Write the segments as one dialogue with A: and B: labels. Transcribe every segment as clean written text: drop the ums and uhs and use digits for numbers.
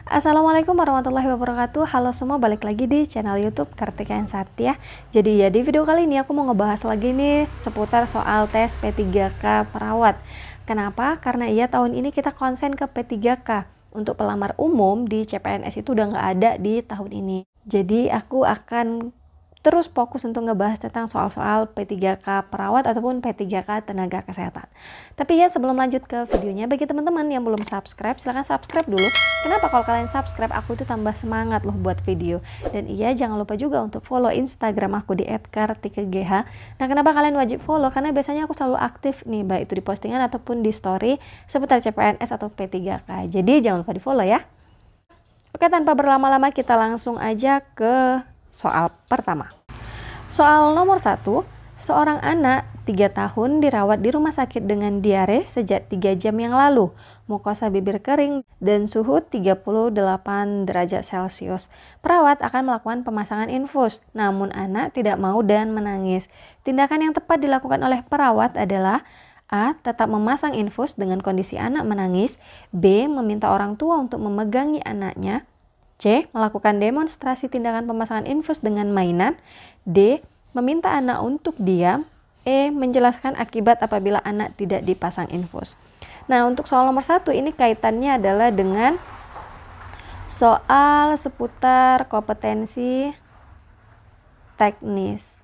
A: Assalamualaikum warahmatullahi wabarakatuh. Halo semua, balik lagi di channel YouTube Kartika Satya. Jadi ya, di video kali ini aku mau ngebahas lagi nih seputar soal tes P3K perawat. Kenapa? Karena tahun ini kita konsen ke P3K. Untuk pelamar umum di CPNS itu udah nggak ada di tahun ini. Jadi aku akan terus fokus untuk ngebahas tentang soal-soal P3K perawat ataupun P3K tenaga kesehatan. Tapi ya, sebelum lanjut ke videonya, bagi teman-teman yang belum subscribe, silahkan subscribe dulu. Kenapa? Kalau kalian subscribe, aku itu tambah semangat loh buat video. Dan iya, jangan lupa juga untuk follow Instagram aku di @kartikagh. Nah, kenapa kalian wajib follow? Karena biasanya aku selalu aktif nih, baik itu di postingan ataupun di story seputar CPNS atau P3K. Jadi jangan lupa di follow ya. Oke, tanpa berlama-lama kita langsung aja ke soal pertama. Soal nomor 1, seorang anak 3 tahun dirawat di rumah sakit dengan diare sejak 3 jam yang lalu, mukosa bibir kering, dan suhu 38 derajat Celcius. Perawat akan melakukan pemasangan infus, namun anak tidak mau dan menangis. Tindakan yang tepat dilakukan oleh perawat adalah A. Tetap memasang infus dengan kondisi anak menangis. B. Meminta orang tua untuk memegangi anaknya. C. Melakukan demonstrasi tindakan pemasangan infus dengan mainan. D. Meminta anak untuk diam. E. Menjelaskan akibat apabila anak tidak dipasang infus. Nah, untuk soal nomor 1 ini kaitannya adalah dengan soal seputar kompetensi teknis.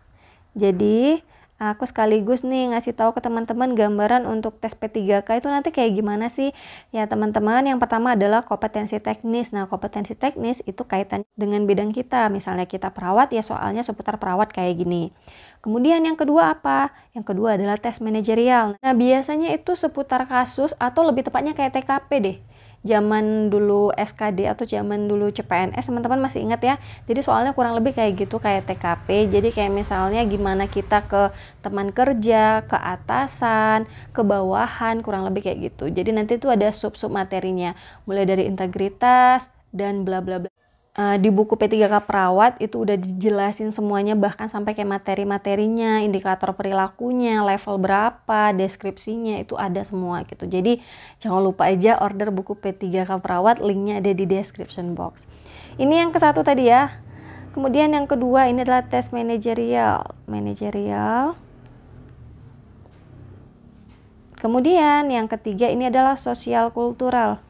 A: Jadi aku sekaligus nih ngasih tahu ke teman-teman gambaran untuk tes P3K itu nanti kayak gimana sih. Ya teman-teman, yang pertama adalah kompetensi teknis. Nah, kompetensi teknis itu kaitan dengan bidang kita. Misalnya kita perawat, ya soalnya seputar perawat kayak gini. Kemudian yang kedua apa? Yang kedua adalah tes manajerial. Nah, biasanya itu seputar kasus atau lebih tepatnya kayak TKP deh. Zaman dulu SKD atau zaman dulu CPNS, teman-teman masih ingat ya. Jadi soalnya kurang lebih kayak gitu, kayak TKP. Jadi kayak misalnya gimana kita ke teman kerja, ke atasan, ke bawahan, kurang lebih kayak gitu. Jadi nanti itu ada sub-sub materinya, mulai dari integritas dan bla bla bla. Di buku P3K perawat itu udah dijelasin semuanya, bahkan sampai kayak materi-materinya, indikator perilakunya, level berapa, deskripsinya, itu ada semua gitu. Jadi jangan lupa aja order buku P3K perawat, linknya ada di description box. Ini yang ke satu tadi ya. Kemudian yang kedua ini adalah tes manajerial. Kemudian yang ketiga ini adalah sosial kultural.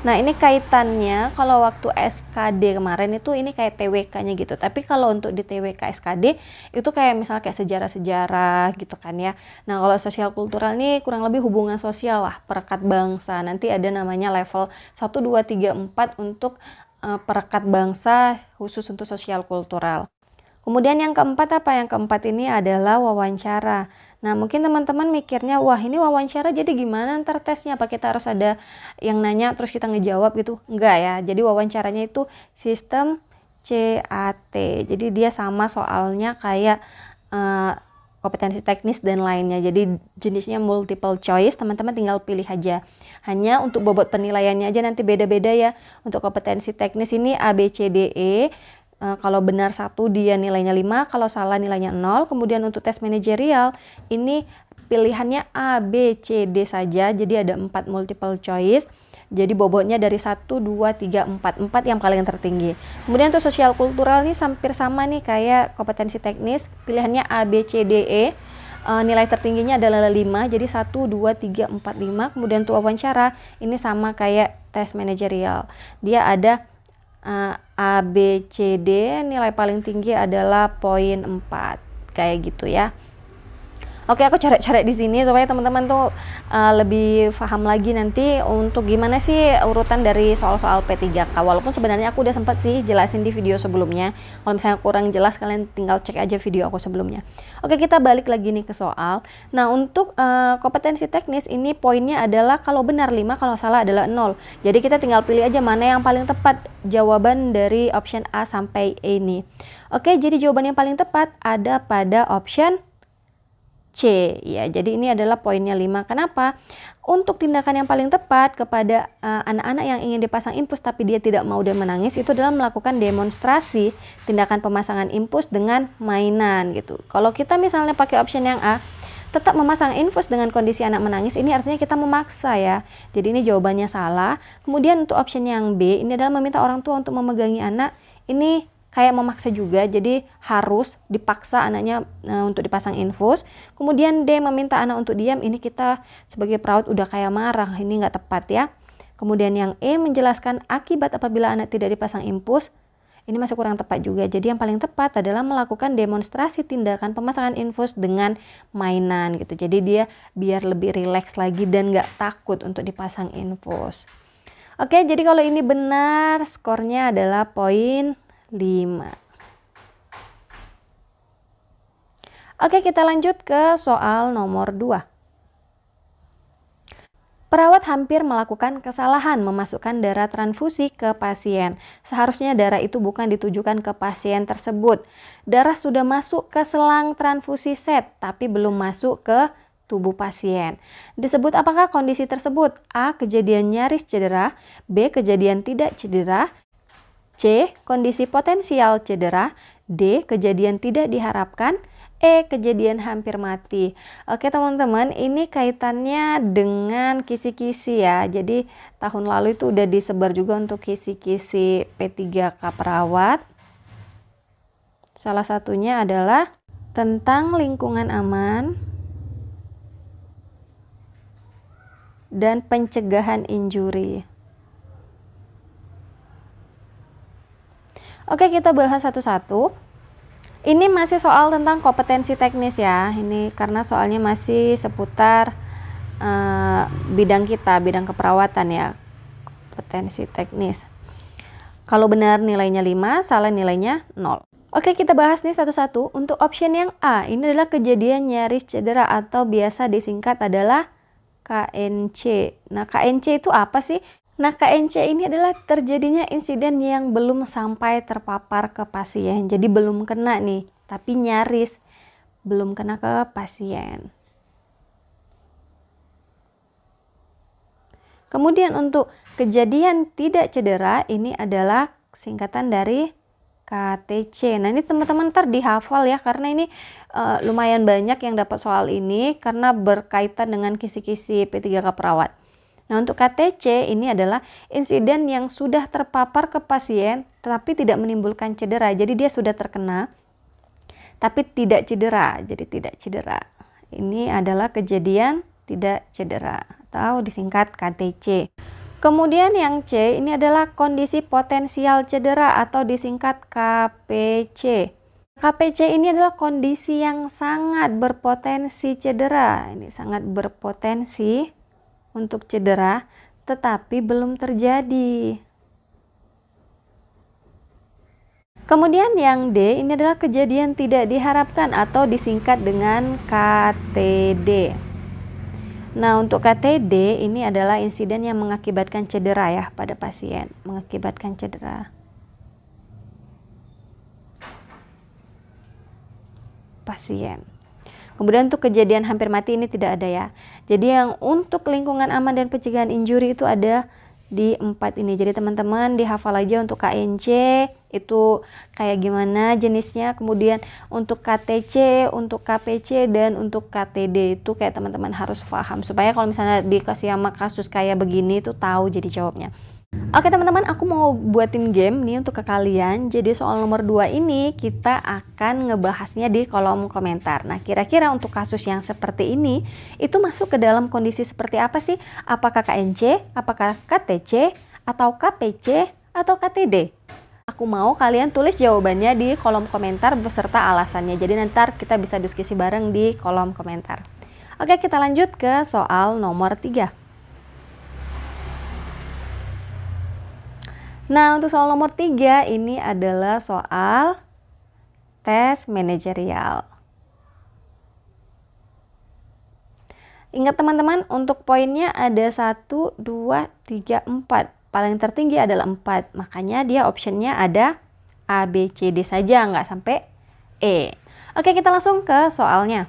A: Nah, ini kaitannya kalau waktu SKD kemarin itu ini kayak TWK-nya gitu. Tapi kalau untuk di TWK SKD itu kayak misalnya kayak sejarah-sejarah gitu kan ya. Nah, kalau sosial kultural ini kurang lebih hubungan sosial lah, perekat bangsa. Nanti ada namanya level 1, 2, 3, 4 untuk perekat bangsa khusus untuk sosial kultural. Kemudian yang keempat apa? Yang keempat ini adalah wawancara. Nah, mungkin teman-teman mikirnya, wah ini wawancara jadi gimana ntar tesnya? Apa kita harus ada yang nanya terus kita ngejawab gitu? Enggak ya, jadi wawancaranya itu sistem CAT. Jadi dia sama soalnya kayak kompetensi teknis dan lainnya. Jadi jenisnya multiple choice, teman-teman tinggal pilih aja. Hanya untuk bobot penilaiannya aja nanti beda-beda ya. Untuk kompetensi teknis ini A, B, C, D, E. Kalau benar 1 dia nilainya 5, kalau salah nilainya 0. Kemudian untuk tes manajerial ini pilihannya A, B, C, D saja. Jadi ada 4 multiple choice. Jadi bobotnya dari 1, 2, 3, 4. 4 yang paling tertinggi. Kemudian untuk sosial kultural nih hampir sama nih kayak kompetensi teknis. Pilihannya A, B, C, D, E. Nilai tertingginya adalah 5. Jadi 1, 2, 3, 4, 5. Kemudian untuk wawancara ini sama kayak tes manajerial. Dia ada A, B, C, D, nilai paling tinggi adalah poin 4 kayak gitu ya. Oke, aku coret-coret di sini supaya teman-teman tuh lebih paham lagi nanti untuk gimana sih urutan dari soal-soal P3K. Walaupun sebenarnya aku udah sempat sih jelasin di video sebelumnya. Kalau misalnya kurang jelas, kalian tinggal cek aja video aku sebelumnya. Oke, kita balik lagi nih ke soal. Nah, untuk kompetensi teknis ini poinnya adalah kalau benar 5, kalau salah adalah 0. Jadi kita tinggal pilih aja mana yang paling tepat jawaban dari option A sampai E ini. Oke, jadi jawaban yang paling tepat ada pada option C ya. Jadi ini adalah poinnya 5. Kenapa? Untuk tindakan yang paling tepat kepada anak-anak yang ingin dipasang infus tapi dia tidak mau dan menangis itu adalah melakukan demonstrasi tindakan pemasangan infus dengan mainan gitu. Kalau kita misalnya pakai option yang A, Tetap memasang infus dengan kondisi anak menangis, ini artinya kita memaksa ya. Jadi ini jawabannya salah. Kemudian untuk option yang B, ini adalah meminta orang tua untuk memegangi anak. Ini kayak memaksa juga, jadi harus dipaksa anaknya untuk dipasang infus. Kemudian D, meminta anak untuk diam, ini kita sebagai perawat udah kayak marah, ini nggak tepat ya. Kemudian yang E, menjelaskan akibat apabila anak tidak dipasang infus, ini masih kurang tepat juga. Jadi yang paling tepat adalah melakukan demonstrasi tindakan pemasangan infus dengan mainan gitu. Jadi dia biar lebih rileks lagi dan nggak takut untuk dipasang infus. Oke, jadi kalau ini benar, skornya adalah poin 5. Oke, kita lanjut ke soal nomor 2. Perawat hampir melakukan kesalahan memasukkan darah transfusi ke pasien. Seharusnya darah itu bukan ditujukan ke pasien tersebut. Darah sudah masuk ke selang transfusi set, tapi belum masuk ke tubuh pasien. Disebut apakah kondisi tersebut? A, kejadian nyaris cedera. B, kejadian tidak cedera. C, kondisi potensial cedera. D, kejadian tidak diharapkan. E, kejadian hampir mati. Oke teman-teman, ini kaitannya dengan kisi-kisi ya. Jadi tahun lalu itu udah disebar juga untuk kisi-kisi P3K perawat. Salah satunya adalah tentang lingkungan aman dan pencegahan injuri. Oke, kita bahas satu-satu. Ini masih soal tentang kompetensi teknis ya. Ini karena soalnya masih seputar bidang kita, bidang keperawatan ya. Kompetensi teknis. Kalau benar nilainya 5, salah nilainya 0. Oke, kita bahas nih satu-satu. Untuk option yang A, ini adalah kejadian nyaris cedera atau biasa disingkat adalah KNC. Nah, KNC itu apa sih? Nah, KNC ini adalah terjadinya insiden yang belum sampai terpapar ke pasien. Jadi belum kena nih, tapi nyaris belum kena ke pasien. Kemudian untuk kejadian tidak cedera, ini adalah singkatan dari KTC. Nah, ini teman-teman ntar dihafal ya, karena ini lumayan banyak yang dapat soal ini karena berkaitan dengan kisi-kisi P3K perawat. Nah, untuk KTC ini adalah insiden yang sudah terpapar ke pasien tetapi tidak menimbulkan cedera. Jadi dia sudah terkena tapi tidak cedera. Jadi tidak cedera. Ini adalah kejadian tidak cedera atau disingkat KTC. Kemudian yang C ini adalah kondisi potensial cedera atau disingkat KPC. KPC ini adalah kondisi yang sangat berpotensi cedera. Ini sangat berpotensi untuk cedera tetapi belum terjadi. Kemudian yang D ini adalah kejadian tidak diharapkan atau disingkat dengan KTD. Nah, untuk KTD ini adalah insiden yang mengakibatkan cedera ya pada pasien, mengakibatkan cedera pasien. Kemudian untuk kejadian hampir mati ini tidak ada ya. Jadi yang untuk lingkungan aman dan pencegahan injuri itu ada di 4 ini. Jadi teman-teman dihafal aja untuk KNC itu kayak gimana jenisnya. Kemudian untuk KTC, untuk KPC, dan untuk KTD itu kayak teman-teman harus paham. Supaya kalau misalnya dikasih sama kasus kayak begini itu tahu jadi jawabnya. Oke teman-teman, aku mau buatin game nih untuk ke kalian. Jadi soal nomor 2 ini kita akan ngebahasnya di kolom komentar. Nah, kira-kira untuk kasus yang seperti ini itu masuk ke dalam kondisi seperti apa sih? Apakah KNC, apakah KTC, atau KPC, atau KTD? Aku mau kalian tulis jawabannya di kolom komentar beserta alasannya. Jadi nanti kita bisa diskusi bareng di kolom komentar. Oke, kita lanjut ke soal nomor 3. Nah, untuk soal nomor 3 ini adalah soal tes manajerial. Ingat teman-teman, untuk poinnya ada 1, 2, 3, 4. Paling tertinggi adalah 4. Makanya dia optionnya ada A, B, C, D saja, nggak sampai E. Oke, kita langsung ke soalnya.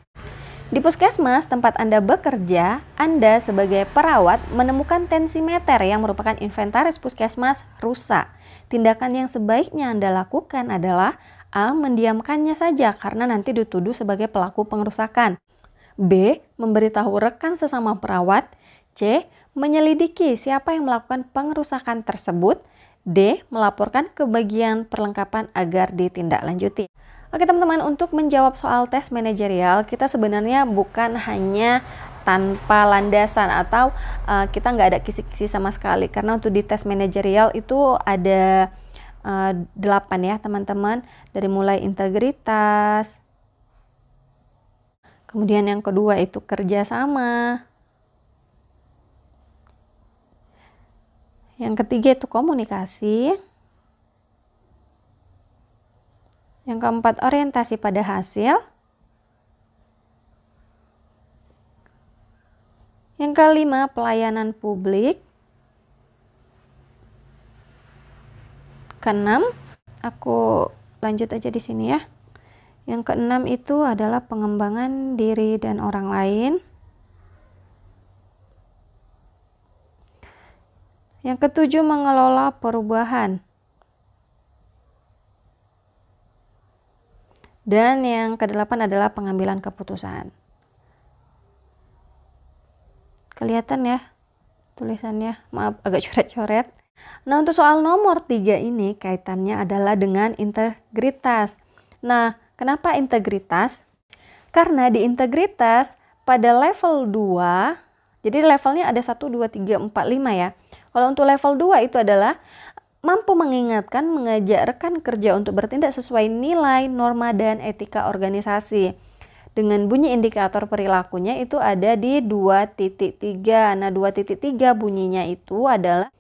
A: Di puskesmas tempat Anda bekerja, Anda sebagai perawat menemukan tensimeter yang merupakan inventaris puskesmas rusak. Tindakan yang sebaiknya Anda lakukan adalah A. Mendiamkannya saja karena nanti dituduh sebagai pelaku pengerusakan. B. Memberitahu rekan sesama perawat. C. Menyelidiki siapa yang melakukan pengerusakan tersebut. D. Melaporkan ke bagian perlengkapan agar ditindaklanjuti. Oke teman-teman, untuk menjawab soal tes manajerial, kita sebenarnya bukan hanya tanpa landasan atau kita nggak ada kisi-kisi sama sekali. Karena untuk di tes manajerial itu ada 8 ya teman-teman. Dari mulai integritas, kemudian yang kedua itu kerjasama, yang ketiga itu komunikasi, yang keempat orientasi pada hasil, yang kelima pelayanan publik, keenam aku lanjut aja di sini ya. Yang keenam itu adalah pengembangan diri dan orang lain. Yang ketujuh mengelola perubahan. Dan yang kedelapan adalah pengambilan keputusan. Kelihatan ya tulisannya, maaf agak coret-coret. Nah untuk soal nomor 3 ini kaitannya adalah dengan integritas. Nah kenapa integritas? Karena di integritas pada level 2, jadi levelnya ada 1, 2, 3, 4, 5 ya. Kalau untuk level 2 itu adalah mampu mengingatkan, mengajak rekan kerja untuk bertindak sesuai nilai, norma, dan etika organisasi. Dengan bunyi indikator perilakunya itu ada di 2.3. Nah 2.3 bunyinya itu adalah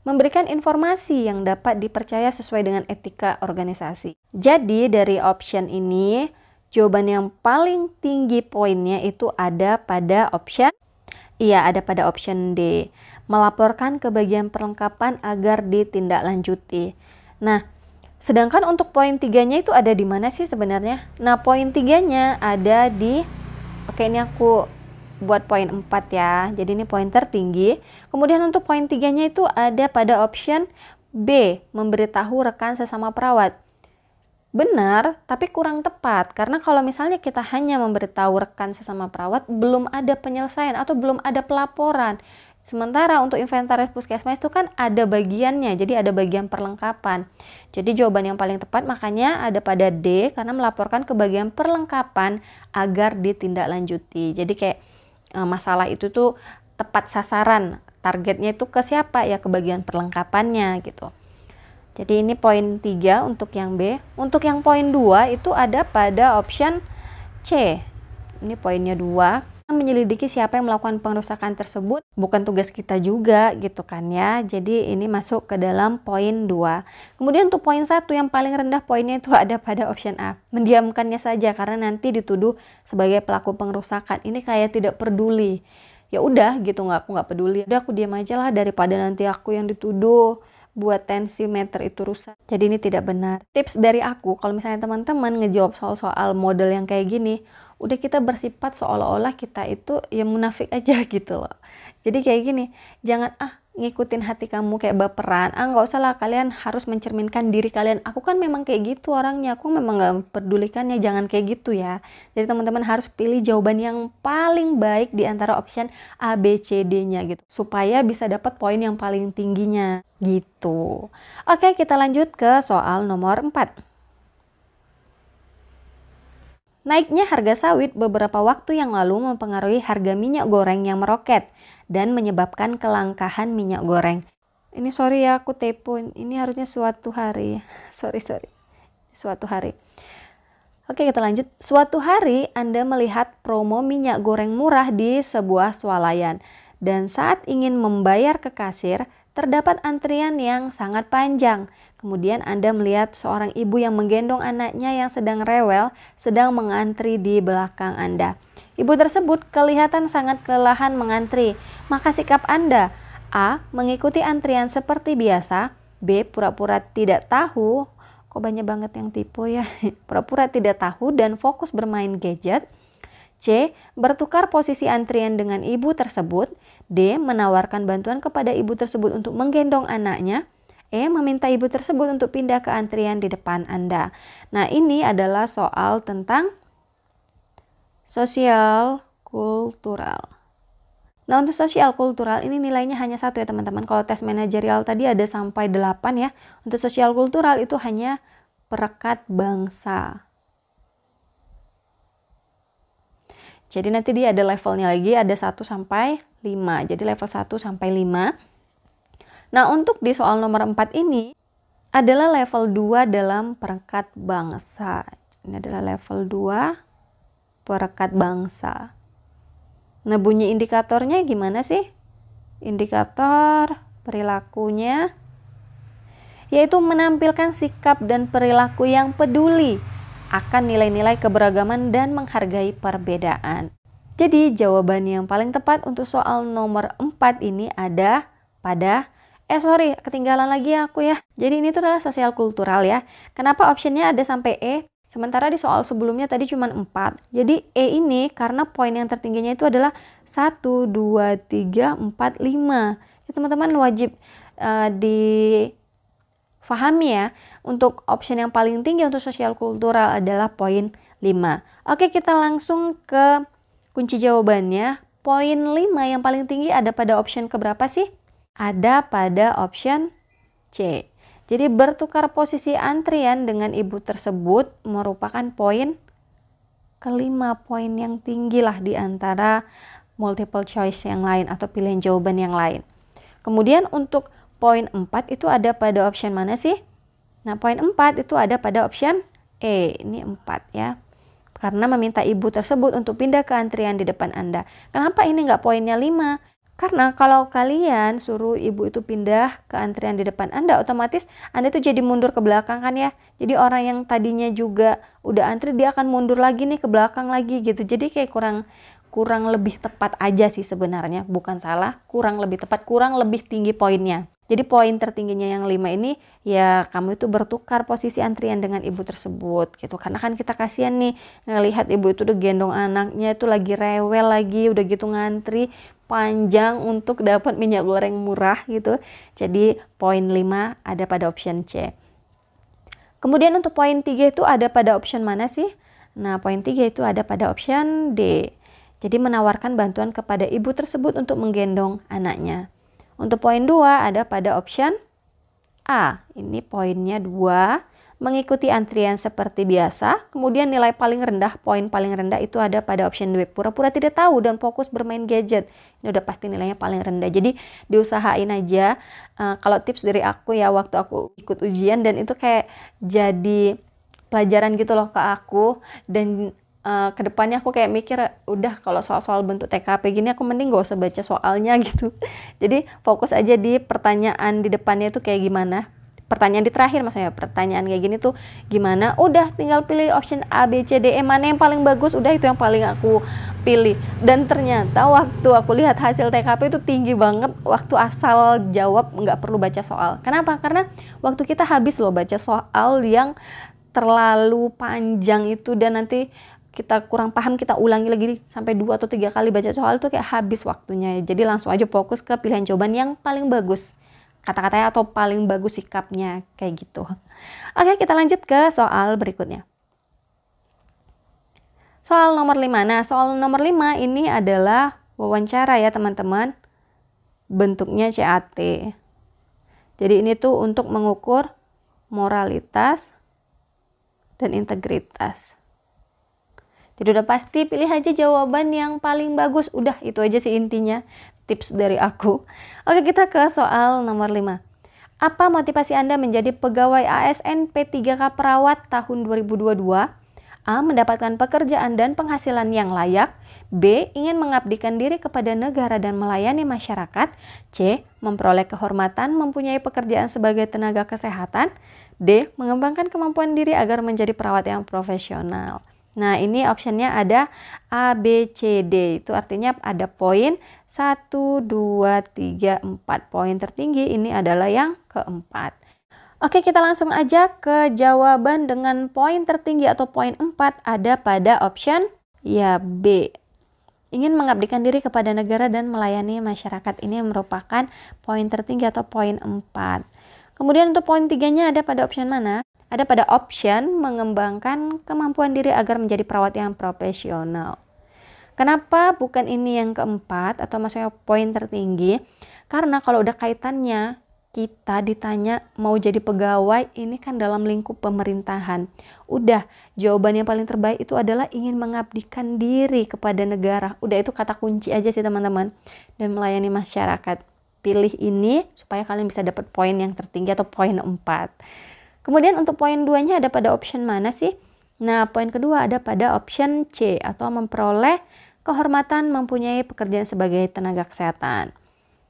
A: memberikan informasi yang dapat dipercaya sesuai dengan etika organisasi. Jadi dari option ini, jawaban yang paling tinggi poinnya itu ada pada option D. Melaporkan ke bagian perlengkapan agar ditindaklanjuti. Nah, sedangkan untuk poin 3-nya itu ada di mana sih sebenarnya? Nah, poin 3-nya ada di, oke ini aku buat poin 4 ya. Jadi ini poin tertinggi. Kemudian untuk poin 3-nya itu ada pada option B, memberitahu rekan sesama perawat. Benar, tapi kurang tepat. Karena kalau misalnya kita hanya memberitahu rekan sesama perawat, belum ada penyelesaian atau belum ada pelaporan. Sementara untuk inventaris puskesmas itu kan ada bagiannya, jadi ada bagian perlengkapan. Jadi jawaban yang paling tepat makanya ada pada D, karena melaporkan ke bagian perlengkapan agar ditindaklanjuti. Jadi kayak masalah itu tuh tepat sasaran, targetnya itu ke siapa ya, ke bagian perlengkapannya gitu. Jadi ini poin 3 untuk yang B. Untuk yang poin 2 itu ada pada option C. Ini poinnya 2. Menyelidiki siapa yang melakukan pengerusakan tersebut bukan tugas kita juga gitu kan ya. Jadi ini masuk ke dalam poin 2. Kemudian untuk poin 1 yang paling rendah poinnya itu ada pada option A. Mendiamkannya saja karena nanti dituduh sebagai pelaku pengerusakan. Ini kayak tidak peduli. Ya udah gitu, aku nggak peduli. Udah aku diam aja lah daripada nanti aku yang dituduh buat tensiometer itu rusak. Jadi ini tidak benar. Tips dari aku, kalau misalnya teman-teman ngejawab soal-soal model yang kayak gini, udah kita bersifat seolah-olah kita itu ya munafik aja gitu loh. Jadi kayak gini, jangan ngikutin hati kamu kayak baperan. Nggak usah lah, kalian harus mencerminkan diri kalian. Aku kan memang kayak gitu orangnya, aku memang nggak pedulikannya, jangan kayak gitu ya. Jadi teman-teman harus pilih jawaban yang paling baik di antara option A, B, C, D-nya gitu. Supaya bisa dapat poin yang paling tingginya gitu. Oke, kita lanjut ke soal nomor 4. Naiknya harga sawit beberapa waktu yang lalu mempengaruhi harga minyak goreng yang meroket dan menyebabkan kelangkaan minyak goreng. Ini sorry ya, aku typo. Ini harusnya suatu hari. Sorry. Suatu hari. Oke, kita lanjut. Suatu hari Anda melihat promo minyak goreng murah di sebuah swalayan. Dan saat ingin membayar ke kasir, terdapat antrian yang sangat panjang. Kemudian Anda melihat seorang ibu yang menggendong anaknya yang sedang rewel, sedang mengantri di belakang Anda. Ibu tersebut kelihatan sangat kelelahan mengantri. Maka sikap Anda, A. Mengikuti antrian seperti biasa. B. Pura-pura tidak tahu. Kok banyak banget yang tipe ya. Pura-pura tidak tahu dan fokus bermain gadget. C. Bertukar posisi antrian dengan ibu tersebut. D. Menawarkan bantuan kepada ibu tersebut untuk menggendong anaknya. E. Meminta ibu tersebut untuk pindah ke antrian di depan Anda. Nah, ini adalah soal tentang sosial kultural. Nah, untuk sosial kultural ini nilainya hanya 1 ya teman-teman. Kalau tes manajerial tadi ada sampai 8 ya. Untuk sosial kultural itu hanya perekat bangsa. Jadi nanti dia ada levelnya lagi, ada 1 sampai 5. Jadi level 1 sampai 5. Nah, untuk di soal nomor 4 ini adalah level 2 dalam perekat bangsa. Ini adalah level 2 perekat bangsa. Nah, bunyi indikatornya gimana sih? Indikator perilakunya yaitu menampilkan sikap dan perilaku yang peduli akan nilai-nilai keberagaman dan menghargai perbedaan. Jadi jawaban yang paling tepat untuk soal nomor 4 ini ada pada ketinggalan lagi aku ya. Jadi ini tuh adalah sosial kultural ya. Kenapa optionnya ada sampai E? Sementara di soal sebelumnya tadi cuma 4. Jadi E ini karena poin yang tertingginya itu adalah 1, 2, 3, 4, 5. Jadi teman-teman wajib difahami ya. Untuk option yang paling tinggi untuk sosial kultural adalah poin 5. Oke, kita langsung ke kunci jawabannya. Poin 5 yang paling tinggi ada pada option keberapa sih? Ada pada option C. Jadi bertukar posisi antrian dengan ibu tersebut merupakan poin kelima, poin yang tinggi lah di antara multiple choice yang lain atau pilihan jawaban yang lain. Kemudian untuk poin 4 itu ada pada option mana sih? Nah, poin 4 itu ada pada option E. Ini 4 ya. Karena meminta ibu tersebut untuk pindah ke antrian di depan Anda. Kenapa ini nggak poinnya 5? Karena kalau kalian suruh ibu itu pindah ke antrian di depan Anda, otomatis Anda itu jadi mundur ke belakang kan ya. Jadi orang yang tadinya juga udah antri, dia akan mundur lagi nih ke belakang lagi gitu. Jadi kayak kurang lebih tepat aja sih sebenarnya. Bukan salah, kurang lebih tepat, kurang lebih tinggi poinnya. Jadi poin tertingginya yang 5 ini ya kamu itu bertukar posisi antrian dengan ibu tersebut gitu. Karena kan kita kasihan nih ngelihat ibu itu udah gendong anaknya itu lagi rewel lagi, udah gitu ngantri panjang untuk dapat minyak goreng murah gitu. Jadi poin 5 ada pada option C. Kemudian untuk poin 3 itu ada pada option mana sih? Nah, poin 3 itu ada pada option D. Jadi menawarkan bantuan kepada ibu tersebut untuk menggendong anaknya. Untuk poin 2 ada pada option A. Ini poinnya 2. Mengikuti antrian seperti biasa. Kemudian nilai paling rendah, poin paling rendah itu ada pada option D. Pura-pura tidak tahu dan fokus bermain gadget. Ini udah pasti nilainya paling rendah. Jadi diusahain aja. Kalau tips dari aku ya waktu aku ikut ujian dan itu kayak jadi pelajaran gitu loh ke aku. Dan kedepannya aku kayak mikir udah kalau soal-soal bentuk TKP gini aku mending gak usah baca soalnya gitu. Jadi fokus aja di pertanyaan di depannya itu kayak gimana, pertanyaan di terakhir maksudnya, pertanyaan kayak gini tuh gimana, udah tinggal pilih option A, B, C, D, E, mana yang paling bagus, udah itu yang paling aku pilih. Dan ternyata waktu aku lihat hasil TKP itu tinggi banget waktu asal jawab nggak perlu baca soal. Kenapa? Karena waktu kita habis loh baca soal yang terlalu panjang itu dan nanti kita kurang paham, kita ulangi lagi sampai 2 atau 3 kali baca soal itu kayak habis waktunya. Jadi langsung aja fokus ke pilihan jawaban yang paling bagus kata-katanya atau paling bagus sikapnya kayak gitu. Oke, kita lanjut ke soal berikutnya. Soal nomor 5. Nah, soal nomor 5 ini adalah wawancara ya teman-teman. Bentuknya CAT. Jadi ini tuh untuk mengukur moralitas dan integritas. Jadi udah pasti pilih aja jawaban yang paling bagus. Udah itu aja sih intinya tips dari aku. Oke, kita ke soal nomor 5. Apa motivasi Anda menjadi pegawai ASN P3K perawat tahun 2022? A. Mendapatkan pekerjaan dan penghasilan yang layak. B. Ingin mengabdikan diri kepada negara dan melayani masyarakat. C. Memperoleh kehormatan, mempunyai pekerjaan sebagai tenaga kesehatan. D. Mengembangkan kemampuan diri agar menjadi perawat yang profesional. Nah, ini optionnya ada A, B, C, D. Itu artinya ada poin 1, 2, 3, 4. Poin tertinggi ini adalah yang keempat. Oke, kita langsung aja ke jawaban dengan poin tertinggi atau poin 4 ada pada option ya B. Ingin mengabdikan diri kepada negara dan melayani masyarakat. Ini merupakan poin tertinggi atau poin 4. Kemudian untuk poin 3-nya ada pada option mana? Ada pada option mengembangkan kemampuan diri agar menjadi perawat yang profesional. Kenapa bukan ini yang keempat atau maksudnya poin tertinggi? Karena kalau udah kaitannya kita ditanya mau jadi pegawai, ini kan dalam lingkup pemerintahan. Udah, jawaban yang paling terbaik itu adalah ingin mengabdikan diri kepada negara. Udah, itu kata kunci aja sih teman-teman. Dan melayani masyarakat. Pilih ini supaya kalian bisa dapat poin yang tertinggi atau poin 4. Kemudian untuk poin 2-nya ada pada option mana sih? Nah, poin kedua ada pada option C atau memperoleh kehormatan mempunyai pekerjaan sebagai tenaga kesehatan.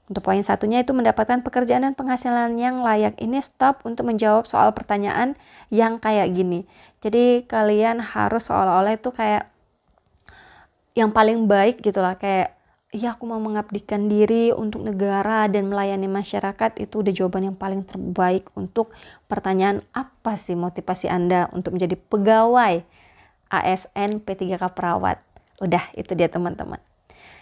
A: Untuk poin satunya itu mendapatkan pekerjaan dan penghasilan yang layak. Ini stop untuk menjawab soal pertanyaan yang kayak gini. Jadi kalian harus seolah-olah itu kayak yang paling baik gitu lah. Kayak, ya aku mau mengabdikan diri untuk negara dan melayani masyarakat. Itu udah jawaban yang paling terbaik untuk pertanyaan apa sih motivasi Anda untuk menjadi pegawai ASN P3K Perawat. Udah, itu dia teman-teman.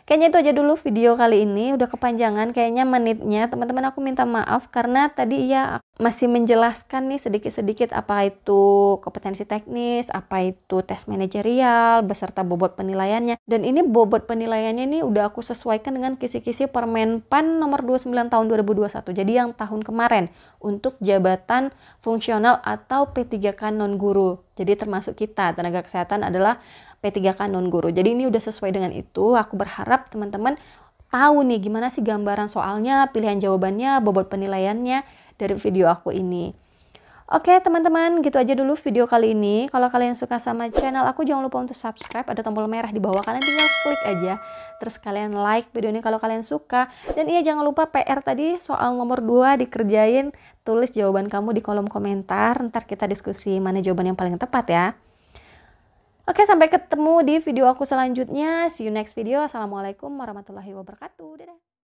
A: Kayaknya itu aja dulu video kali ini, udah kepanjangan kayaknya menitnya. Teman-teman aku minta maaf karena tadi ya masih menjelaskan nih sedikit-sedikit apa itu kompetensi teknis, apa itu tes manajerial, beserta bobot penilaiannya. Dan ini bobot penilaiannya ini udah aku sesuaikan dengan kisi-kisi Permenpan nomor 29 tahun 2021. Jadi yang tahun kemarin untuk jabatan fungsional atau P3K non-guru. Jadi termasuk kita, tenaga kesehatan adalah P3K non-guru. Jadi ini udah sesuai dengan itu. Aku berharap teman-teman tahu nih gimana sih gambaran soalnya, pilihan jawabannya, bobot penilaiannya dari video aku ini. Oke teman-teman, gitu aja dulu video kali ini. Kalau kalian suka sama channel aku, jangan lupa untuk subscribe. Ada tombol merah di bawah, kalian tinggal klik aja. Terus kalian like video ini kalau kalian suka. Dan iya, jangan lupa PR tadi soal nomor 2 dikerjain. Tulis jawaban kamu di kolom komentar. Ntar kita diskusi mana jawaban yang paling tepat ya. Oke, sampai ketemu di video aku selanjutnya. See you next video. Assalamualaikum warahmatullahi wabarakatuh. Dadah.